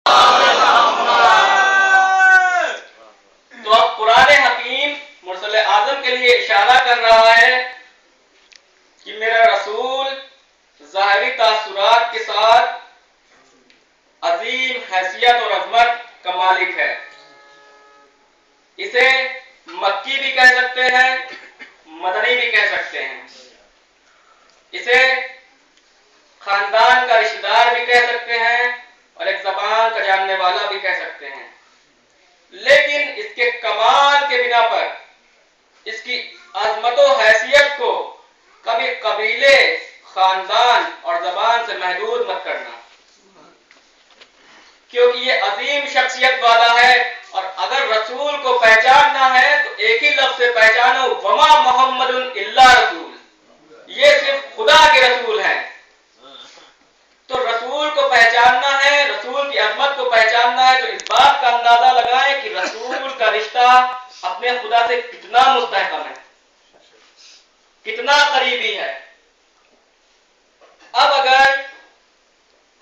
तो अब कुरान हकीम मुरसल आजम के लिए इशारा कर रहा है कि मेरा रसूल ज़ाहिरी तासुरात के साथ अजीम हैसियत और अजमत का मालिक है। इसे मक्की भी कह सकते हैं, मदनी भी कह सकते हैं। इसे खानदान का रिश्तेदार भी कह सकते हैं और एक ज़बान का जानने वाला भी कह सकते हैं। लेकिन इसके कमाल के बिना पर इसकी अजमत और हैसियत को कभी कबीले, खानदान और ज़बान से महदूद मत करना, क्योंकि ये अजीम शख्सियत वाला है। और अगर रसूल को पहचानना है तो एक ही लफ्ज़ से पहचानो, वमा मोहम्मदुन इल्ला रसूल। ये सिर्फ खुदा के रसूल हैं। तो रसूल को पहचानना है, रसूल की अजमत को पहचानना है, तो इस बात का अंदाजा लगाएं कि रसूल का रिश्ता अपने खुदा से कितना मुस्तहकम है, कितना करीबी है। अब अगर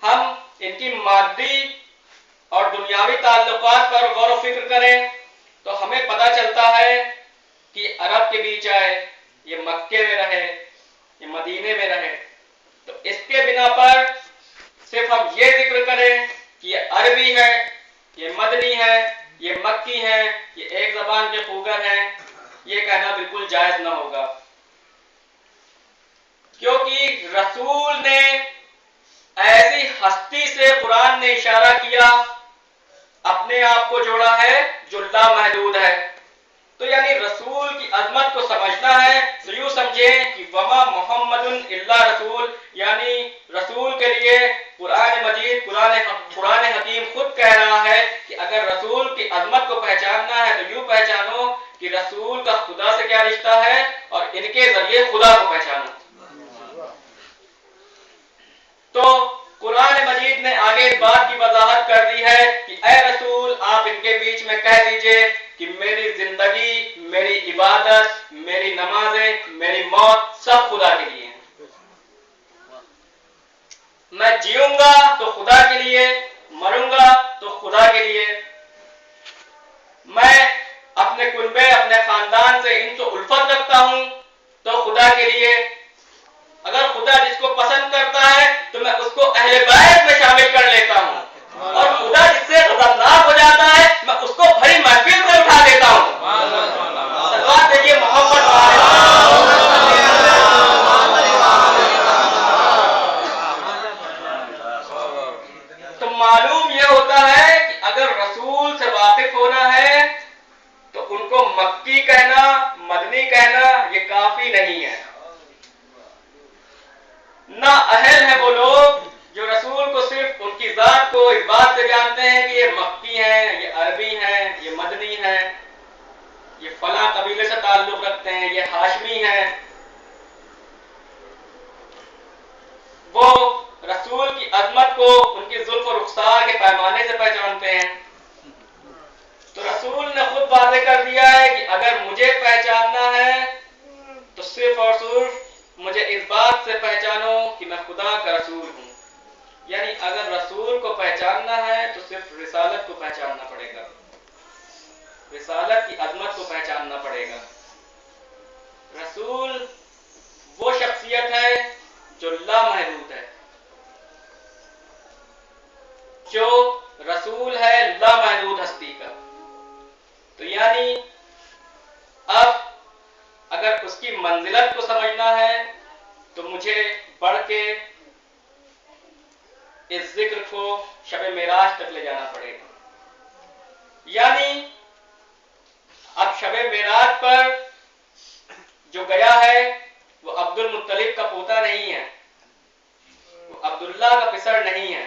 हम इनकी मादी और दुनियावी ताल्लुकात पर गौर व फिक्र करें तो हमें पता चलता है कि अरब के बीच आए, ये मक्के में रहे, ये मदीने में रहे। तो इसके बिना पर सिर्फ हम ये जिक्र करें कि ये अरबी है, ये मदनी है, ये मक्की है, ये एक ज़बान के खूगर हैं, ये कहना बिल्कुल जायज ना होगा। क्योंकि रसूल ने ऐसी हस्ती से कुरान ने इशारा किया, अपने आप को जोड़ा है जो लामहदूद है। तो यानी रसूल की अजमत को समझना है तो यूं समझें कि वमा मोहम्मदुन इल्ला रसूल, यानी रसूल के लिए कुरान मजीद, कुरान हकीम खुद कह रहा है कि अगर रसूल की अजमत को पहचानना है तो यूं पहचानो कि रसूल का खुदा से क्या रिश्ता है और इनके जरिए खुदा को पहचानो। तो कुरान मजीद ने आगे इस बात की वजाहत कर दी है कि ए रसूल, आप इनके बीच में कह दीजिए कि मेरी जिंदगी, मेरी इबादत, मेरी नमाजें, मेरी मौत सब खुदा के लिए है। मैं जीऊंगा तो खुदा के लिए, मरूंगा तो खुदा के लिए। मैं अपने कुनबे, अपने खानदान से इनसे उल्फत रखता हूं तो खुदा के लिए। अगर खुदा जिसको पसंद करता है तो मैं उसको अहले बैत में शामिल कर लेता हूं, और खुदा जिससे गज़बनाक हो जाता है मैं उसको भरी महफिल से उठा देता हूं। सल्लल्लाहु देखिए मोहम्मद। तो मालूम यह होता है कि अगर रसूल से वाकिफ होना है तो उनको मक्की कहना, मदनी कहना ये काफी नहीं है। ना अहल है वो लोग जो रसूल को सिर्फ उनकी जात को इस बात से जानते हैं कि ये मक्की हैं, ये अरबी हैं, ये मदनी हैं, ये फला कबीले से ताल्लुक रखते हैं, ये हाशमी हैं। वो रसूल की अजमत को उनकी जुल्फ और रुखसार के पैमाने से पहचानते हैं। तो रसूल ने खुद वादे कर दिया है कि अगर मुझे पहचानना है तो सिर्फ और सिर्फ मुझे इस बात से पहचानो कि मैं खुदा का रसूल हूं। यानी अगर रसूल को पहचानना है तो सिर्फ रिसालत को पहचानना पड़ेगा, रिसालत की अजमत को पहचानना पड़ेगा। रसूल वो शख्सियत है जो लामहदूद है, जो रसूल है लामहदूद हस्ती का। तो यानी अब अगर उसकी मंजिलत को समझना है तो मुझे बढ़ के इस जिक्र को शब मेराज तक ले जाना पड़ेगा। यानी अब शब मेराज पर जो गया है वो अब्दुल मुत्तलिब का पोता नहीं है, वो अब्दुल्ला का पिसर नहीं है,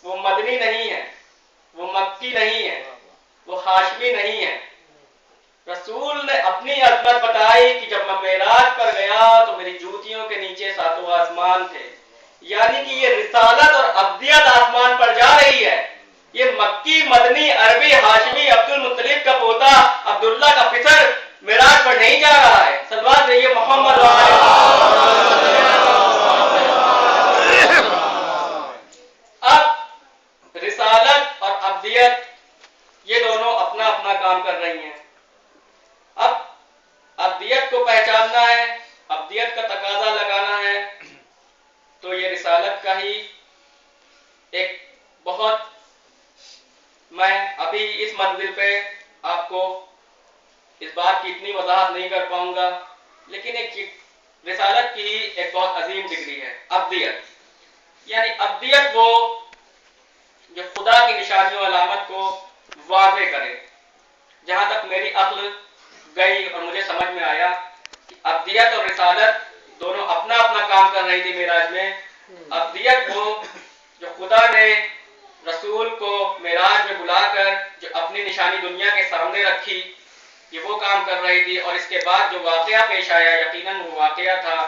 वो मदनी नहीं है, वो मक्की नहीं है, वो हाशमी नहीं है। रसूल ने अपनी अजमत बताई कि जब मैं मेराज पर गया तो मेरी जूतियों के नीचे सातों आसमान थे। यानी कि ये रिसालत और अब्दियत आसमान पर जा रही है। ये मक्की, मदनी, अरबी, हाशमी, अब्दुल मुत्तलिब का पोता, अब्दुल्ला का पिसर मेराज पर नहीं जा रहा है। सल्लल्लाहु अलैहि मोहम्मद। अब रिसालत अब्दियत, ये दोनों अपना अपना काम कर रही हैं। अब अब्दियत को पहचानना है, अब्दियत का तकाजा लगाना है, तो ये रिसालत का ही एक बहुत, मैं अभी इस मंजिल पे आपको इस बात की इतनी वजाहत नहीं कर पाऊंगा, लेकिन एक रिसालत की ही एक बहुत अजीम डिग्री है अब्दियत। यानी अब्दियत वो जो खुदा की निशानियों अलामत को वाज़े करे। जहां तक मेरी अक्ल गई और मुझे समझ में आया कि अब्दियत और रिसालत दोनों अपना अपना काम कर रही थी मेराज में। अब्दियत वो जो खुदा ने रसूल को मेराज में बुलाकर जो अपनी निशानी दुनिया के सामने रखी, ये वो काम कर रही थी। और इसके बाद जो वाकया पेश आया, यकीनन वो वाकया था,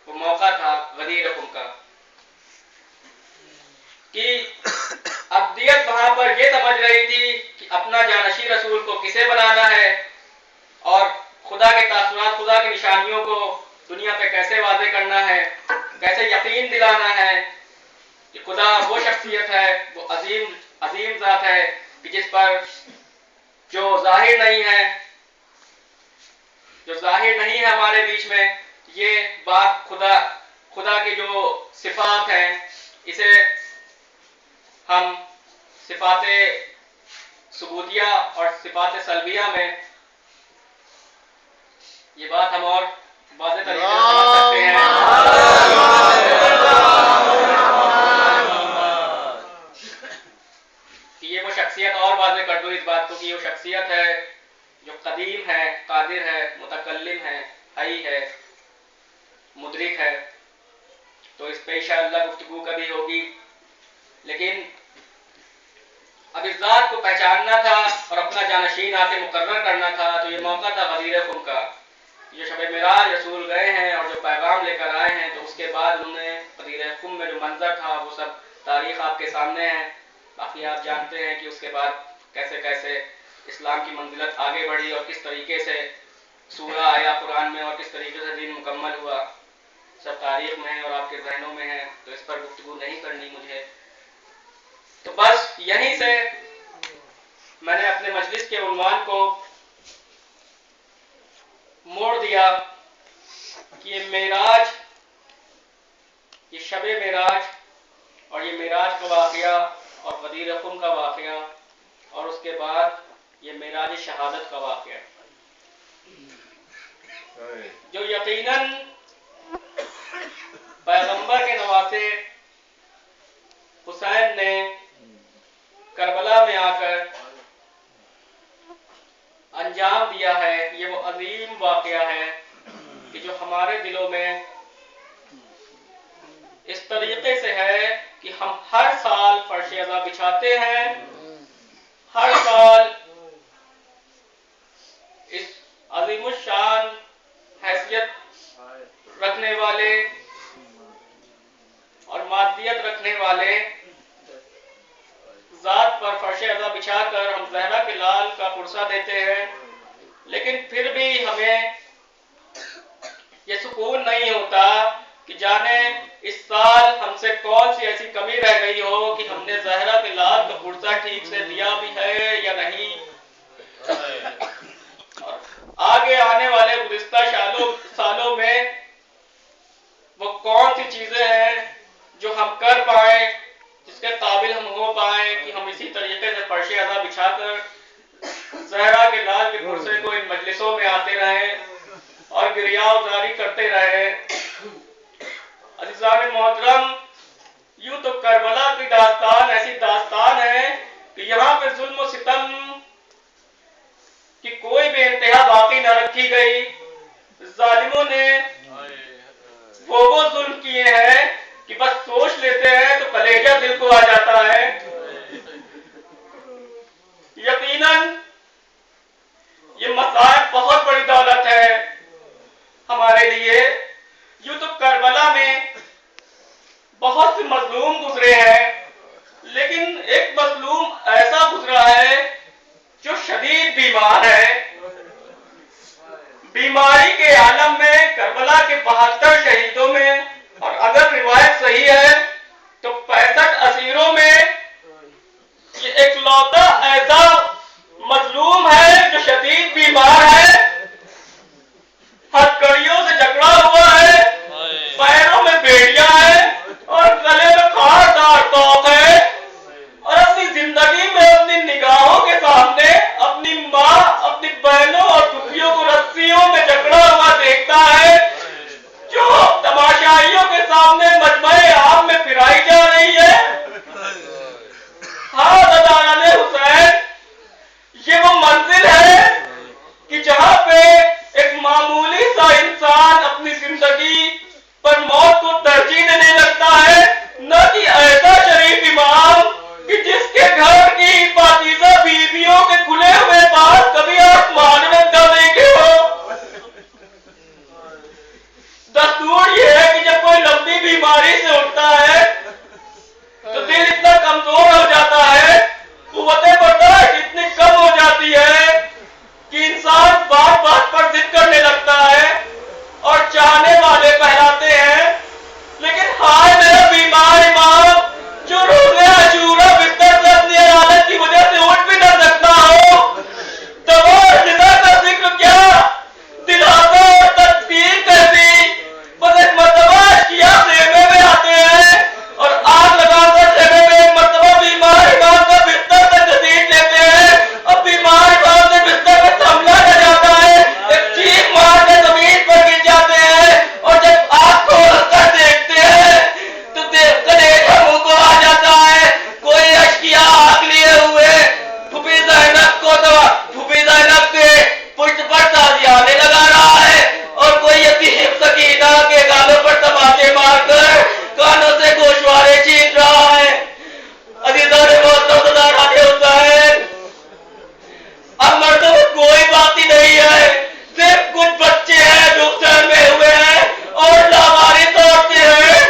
वो मौका था गदीर खुम का, कि अब्दियत वहां पर ये समझ रही थी कि अपना जानशी रसूल को किसे बनाना है और खुदा के तासुरात, खुदा की निशानियों को दुनिया पे कैसे वाज़े करना है, कैसे यकीन दिलाना है कि खुदा वो शख्सियत है, वो अजीम ज़ात है कि जिस पर जो जाहिर नहीं है हमारे बीच में। ये बात खुदा की जो सिफात हैं, इसे हम सिफाते सुबूतिया और सिफाते सल्बिया में ये बात हम और वाज़ेह तरीके से समझ सकते हैं कि ये वो शख्सियत, और वाज़ेह कर दो इस बात को कि वो शख्सियत है जो कदीम है, कादिर है, मुतकल्लिम है, हई है, मुदरिक है। तो इस पे इंशाअल्लाह गुफ्तगू कभी होगी, लेकिन अब इस ज़ात को पहचानना था और अपना जानशीन आके मुकर्रर करना था। तो ये मौका था गदीर खुम का। जो शब मेराज रसूल गए हैं और जो पैगाम लेकर आए हैं, तो उसके बाद उन्होंने गदीर खुम में जो मंजर था वो सब तारीख आपके सामने है। बाकी आप जानते हैं कि उसके बाद कैसे कैसे इस्लाम की मंजिलत आगे बढ़ी और किस तरीके से सूरा आया कुरान में और किस तरीके से दीन मुकम्मल हुआ, सब तारीख में है और आपके जहनों में है। तो इस पर गुफ्तगू नहीं करनी मुझे। तो बस यहीं से मैंने अपने मजलिस के उन्वान को मोड़ दिया कि ये मेराज, ये शबे मेराज और ये मेराज का वाक़या और गदीर खुम का वाक़या और उसके बाद ये मेराज शहादत का वाक़या, जो यकीनन पैगंबर के नवासे हुसैन ने करबला में आकर अंजाम दिया है, ये वो अजीम वाक़या है कि जो हमारे दिलों में इस तरीके से है कि हम हर साल फर्श अज़ा बिछाते हैं, हर साल इस अज़ीमुश्शान हैसियत रखने वाले और मादियत रखने वाले ज़ात पर फर्श अज़ा बिछाकर हम ज़हरा के लाल का पुरसा देते हैं। लेकिन फिर भी हमें ये सुकून नहीं होता कि जाने इस साल हमसे कौन सी ऐसी कमी रह गई हो कि हमने ज़हरा के लाल का पुरसा ठीक से दिया भी है या नहीं। और आगे आने वाले गुज़िश्ता सालों में वो कौन सी चीजें हैं जो हम कर पाए, जिसके काबिल हम हो पाए कि हम इसी तरीके से फर्श अज़ा बिछाकर ज़हरा के लाल के पुरसे को इन मजलिसों में आते रहें और गिरियावजारी करते रहें। अज़ीज़ान मोहतरम, यूं तो करबला की दास्तान ऐसी दास्तान है कि यहाँ पे जुल्म और सितम की कोई भी इंतहा बाकी न रखी गई। जालिमों ने वो जुल्म किए हैं कि बस सोच लेते हैं तो कलेजा दिल को आ जाता है। यकीनन ये मसाइब बहुत बड़ी दौलत है हमारे लिए। यूं तो करबला में बहुत से मजलूम गुजरे हैं, लेकिन एक मजलूम ऐसा गुजरा है जो शदीद बीमार है। बीमारी के आलम में करबला के 72 शहीदों में, और अगर रिवायत सही है तो 65 असीरों में ये एकलौता ऐसा मजलूम है जो शदीद बीमार है, हथकड़ियों से जकड़ा हुआ है, पैरों में बेड़ियां है और गले में खारदार तोप है, और अपनी जिंदगी में अपनी निगाहों के सामने अपनी माँ, अपनी बहनों और फुफियों को रस्सियों में जकड़ा हुआ देखता है, जो तमाशाइयों के सामने मजमे आम में फिराई जा रही है। हाँ दादा हुसैन, ये वो मंजिल है कि जहां पे एक मामूली सा इंसान अपनी जिंदगी पर मौत को तरजीह देने लगता है, न कि ऐसा शरीफ इमाम कि जिसके घर की पाकीज़ा बीवियों के खुले हुए बाल कभी आसमान में न देखे हो। दस्तूर ये है कि जब कोई लंबी बीमारी से उठता है तो दिल इतना कमजोर हो जाता है, कुव्वते बर्दाश्त इतनी कम हो जाती है कि इंसान बात बात पर जिद करने लगता है और चाहने वाले पहलाते हैं। लेकिन हाय मेरा बीमार इमाम, जो रोज़े आशूरा बिस्तर से अपनी हालत की वजह से उठ भी न सकता हो, दवा और जिदा का जिक्र क्या, दिलासा और तस्कीर कैसी। बस एक मर्तबा अश्किया सेमे में आते हैं और आग लगाकर सेमे में एक मर्तबा बीमार इमाम का बिस्तर से घसीट लेते हैं। अब बीमार इमाम से बिस्तर में संभला न जाता है, एक चीख मार के जमीन पर गिर जाते हैं और जब आग खोल कर देखते हैं तो कलेजा मुंह को आ जाता है। कोई अश्किया आग लिए हुए फूफी ज़ैनब के पुष्ट पर ताजियाने लगा रहा है और कोई यतीम सकीना के गालों पर तमाचे मारकर कानों से गोशवारे छीन रहा है। अजीज़ों ने होता है, अब मर्दों में कोई बात ही नहीं है, सिर्फ कुछ बच्चे हैं जो सहमे हुए हैं और लावारिस औरतें हैं।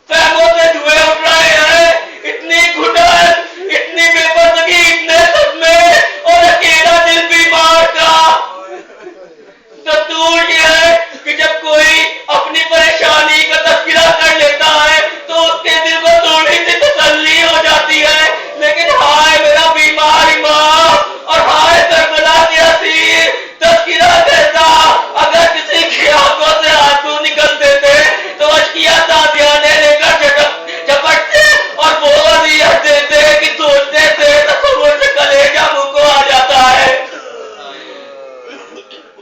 फहमों से धुएं उठ रहे हैं, इतनी घुटन, इतनी बेबसी, इतने सदमे और अकेला दिल बीमार का। दस्तूर ये है कि जब कोई अपनी परेशानी का तस्करा कर लेता है तो उसके दिल को थोड़ी सी तसल्ली हो जाती है। लेकिन हाय मेरा बीमार इमाम और हाय करबला के असीर, तस्करा कैसा। अगर किसी की आंखों से आंसू निकलते थे तो अश्किया ताजियाने लेकर झपटते और बोल दिया देते कि सोचते थे तस्वुर से कलेजा मुंह को आ जाता है।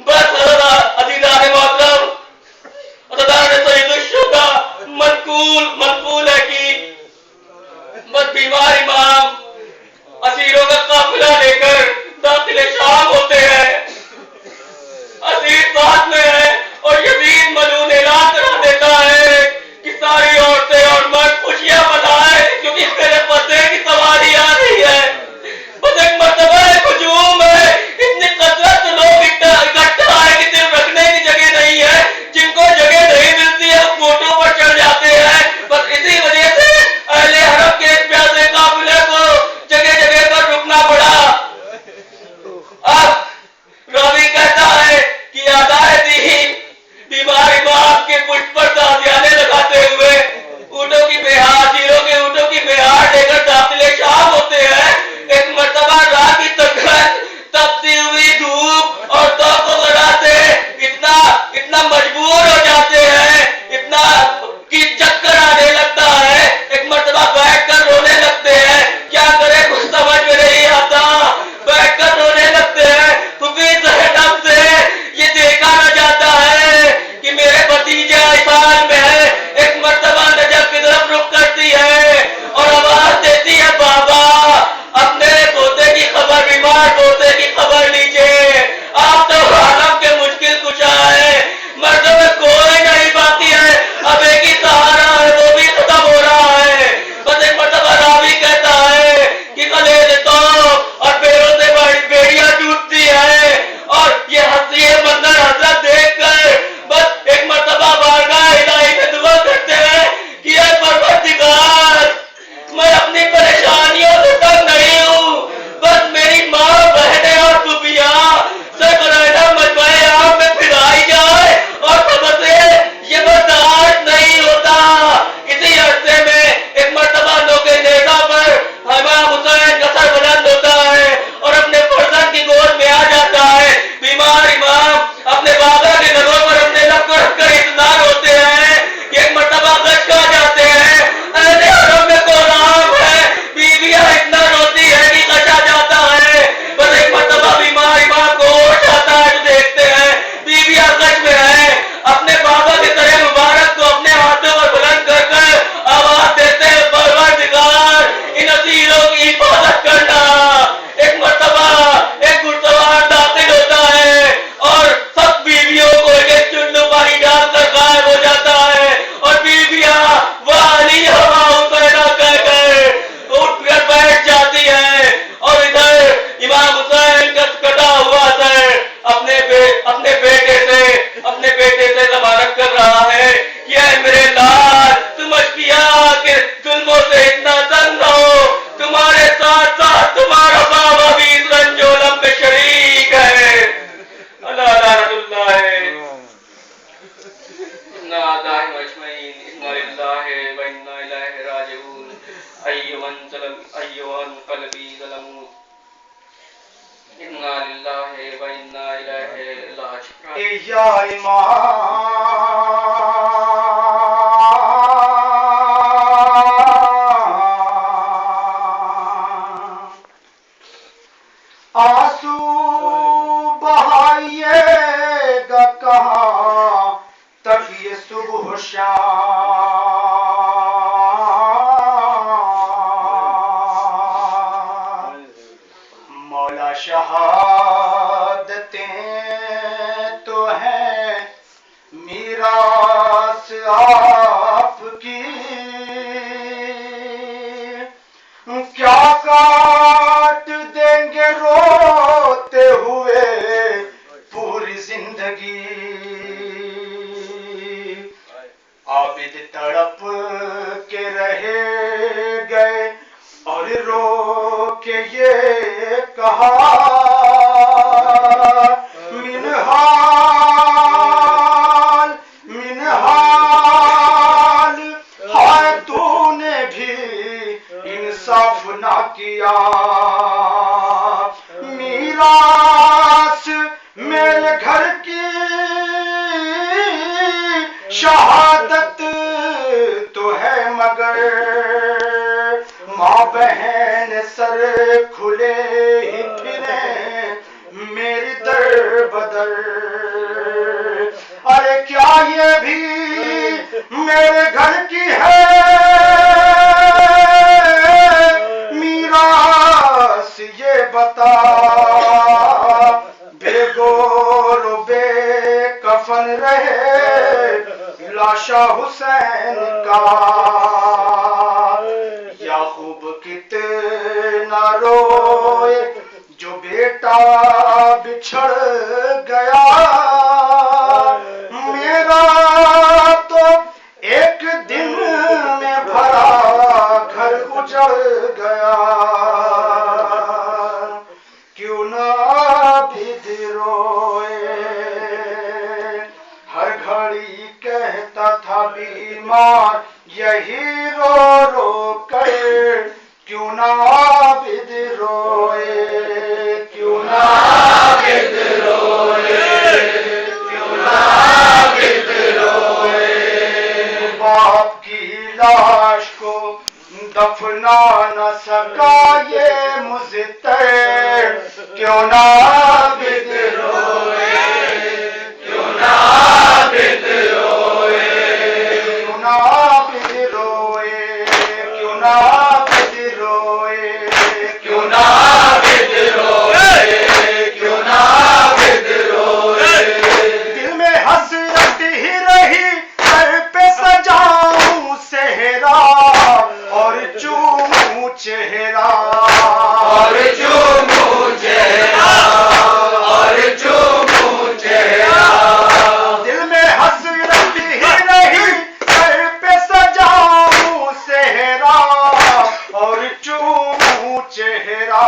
बस अजीज़ा है मोहतरम, मनकूल है कि बस बीमार इमाम असीरों का काफिला लेकर दाखिले शाम होते हैं। असीर साथ में है और यजीद मलून ऐलान करा देता है कि सारी औरतें और मर्द खुशियां मनाएं क्योंकि मेरे पते की सवारी आ रही है। बस एक मर्तबा हुजूम है, इतनी कसरत से लोग इकट्ठा है कि दिल रखने की जगह नहीं है। जिनको जगह नहीं मिलती है फोटो पर चढ़ जाते हैं। बस इसी वजह से अहले हरम के इस प्यासे काफिले को जगह जगह पर रुकना पड़ा। अब रावी कहता है कि अदायती बीमार इमाम के पुष्प पर ताजियाने लगाते हुए ऊँटों की बेहार, जीरों के ऊँटों की बेहार लेकर दाखिले शाम होते हैं। एक मर्तबा रात की तकरत, तपती हुई धूप और तोप लगाते इतना मजबूर हो जाते हैं, इतना कि चक्कर आने लगता है। एक मर्तबा बैठकर रोने लगते हैं, क्या करे कुछ समझ में नहीं आता, बैठकर रोने लगते हैं। फूफी ज़ैनब से ये देखा न जाता है कि मेरे भतीजे ईमान में है। एक मर्तबा नजर की तरफ रुख करती है और आवाज देती है, बाबा अपने पोते की खबर, बीमार पोते की खबर लीजिए, आप तो आलम के मुश्किल कुशा है। मर्दों में कोई नहीं बाकी है, अब एक ही सहारा है, वो भी खत्म हो रहा है। बस एक मर्तबा रावी कहता है कि कलेजे तो और पैरों से बड़ी बेड़ियां टूटती है और ये मंजर हजरत देखकर बस एक मर्तबा बारगाह इलाही में दुआ करते हैं कि ऐ परवरदिगार, मैं अपनी परेशानियों से तंग नहीं हूँ। बस मेरी माँ, बहनें और फूफियां सब रहना मजमे आम में फिराई जाए और सबसे ये बर्दाश्त नहीं होता। इसी अरसे में एक मर्तबा लोग नेजा पर इमाम हुसैन अय्युवन क़ल्बी ज़लमूत इन्ना लिल्लाहि व इन्ना इलैहि राजिऊन। या आंसू बहाइएगा कहाँ तक ये सुबह शाम। मौला शहादतें तो हैं मीरास आपकी, क्या काट देंगे रोते हुए पूरी जिंदगी। आबिद तड़प के रहे गए और रो के ये कहा मिनहाल मिनहाल, हाय तूने भी इंसाफ ना किया। मीरास मेरे घर की शहादत तो है मगर माँ बहन सर खुले ही फिरे मेरी दर बदर। अरे क्या ये भी मेरे घर की है मीरास, ये बता। बेगोर बेकफन रहे लाशा हुसैन का। याकूब कितना रोए जो बेटा बिछड़ गया। मेरा तो एक दिन में भरा घर उजड़ गया। क्यों ना भी रोए, हर घड़ी कहता था बीमार यही रो रो कर। क्यों ना बिद रोए, क्यों ना बिद रोए, क्यों ना बिद रोए। बाप की लाश को दफना न सका ये मुज़तर। क्यों ना बिद रोए, क्यों ना बिद रोए, क्यों ना बिद रोए, क्यों ना बिद रोए, क्यों ना बिद रोए, क्यों ना बिद रोए। दिल में हसरत ही रही सर पे सजाऊं सेहरा और चूमूं चेहरा, और चूमूं चेहरा, और चूमूं चेहरा। दिल में हसरत ही रही सर पे सजाऊं सेहरा और चूमूं चेहरा,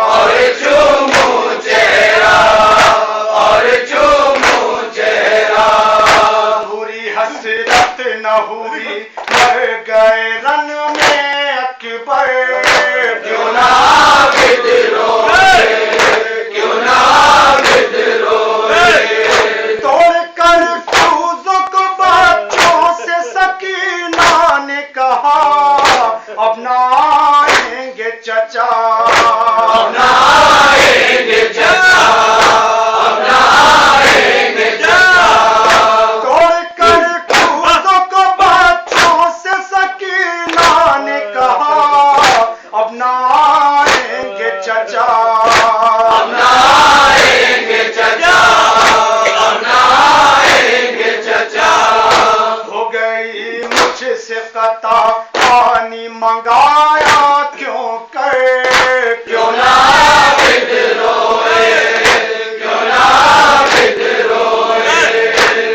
और चूमूं चेहरा, और चूमूं चेहरा। पूरी हसरत न हुई मर गए रन में अकबर। क्यों ना बिद रोए, क्यों ना बिद रोए। तोड़ कर टूज़ों को बच्चों से सकीना ने कहा अब ना आएंगे चचा, अब ना आएंगे चचा, अब ना आएंगे चचा। तोड़ कर टूज़ों को बच्चों से सकीना ने कहा अब ना आएंगे चचा, अब ना आएंगे चचा, अब ना आएंगे चचा। हो गई मुझसे कता पानी मंगाया क्यों कर। क्यों ना बिद रोए, क्यों ना बिद रोए।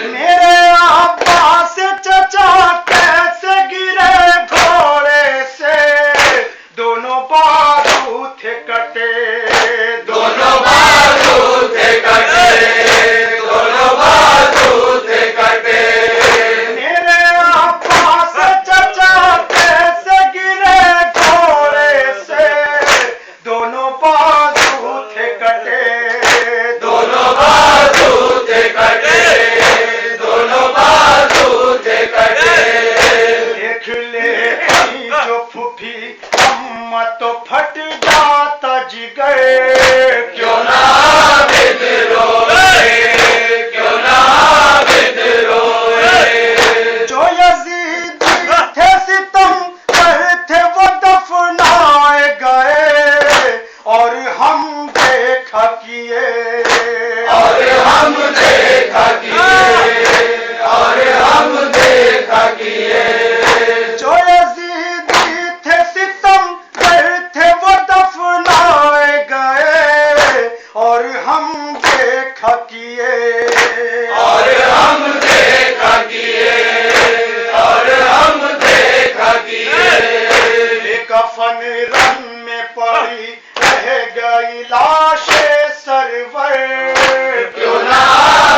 मेरे अब्बास चचा कैसे गिरे घोड़े से, दोनों बाजू थे कटे, दोनों बाजू थे कटे, दोनों बाजू थे कटे। मेरे अब्बास चचा कैसे गिरे अम्मा तो फट जाता जिगर, क्यों ना विद्रोहे, क्यों ना विद्रोहे। जो यजीदी थे सितम करते वो दफनाए गए और हम देखा किए, और हम देखा किए, और हम देखा किए। जो यजीदी थे सितम करते वो दफनाए गए और हम देखा किए, और हम देखा किए, और हम देखा किए। कफन रन में पड़ी रह गई लाशें सरवर, क्यों ना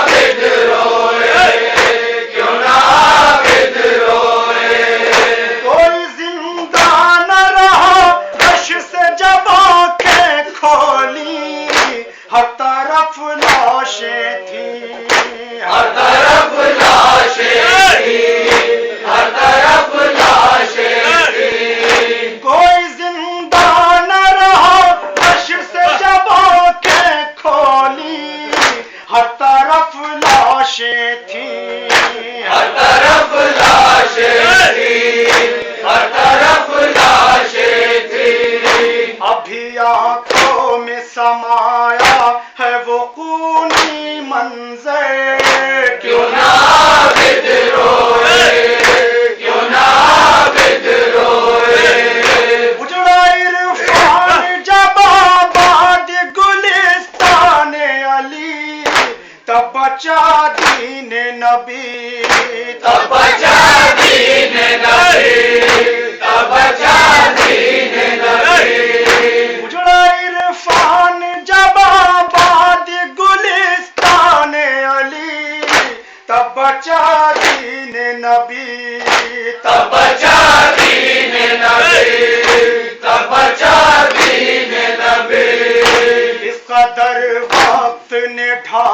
विद्रोहे, क्यों ना विद्रोहे। कोई जिंदा न रहा रश से जब आंखें खोली, हर तरफ लाशें थी, हर तरफ लाशें थी, हर तरफ लाशें थी। कोई जिंदा न रहा रश से जब आंखें खोली, हर तरफ लाशें थी, हर तरफ लाशें थी, हर तरफ लाशें थी। अभी आंखों में समाया है वो खूनी मंजर, क्यों ना विद्रोहे, क्यों ना विद्रोहे। उजड़ा इरफान जब आबाद गुलिस्तान अली, तब बचा दीन नबी, तब बचा दीन नबी, तब बचा दीन नबी। उजड़ा इरफान जब आबाद गुलिस्तान अली, तब बचा दीन नबी, तब बचा दीन नबी, तब बचा दीन नबी। इस कदर वक्त ने ढा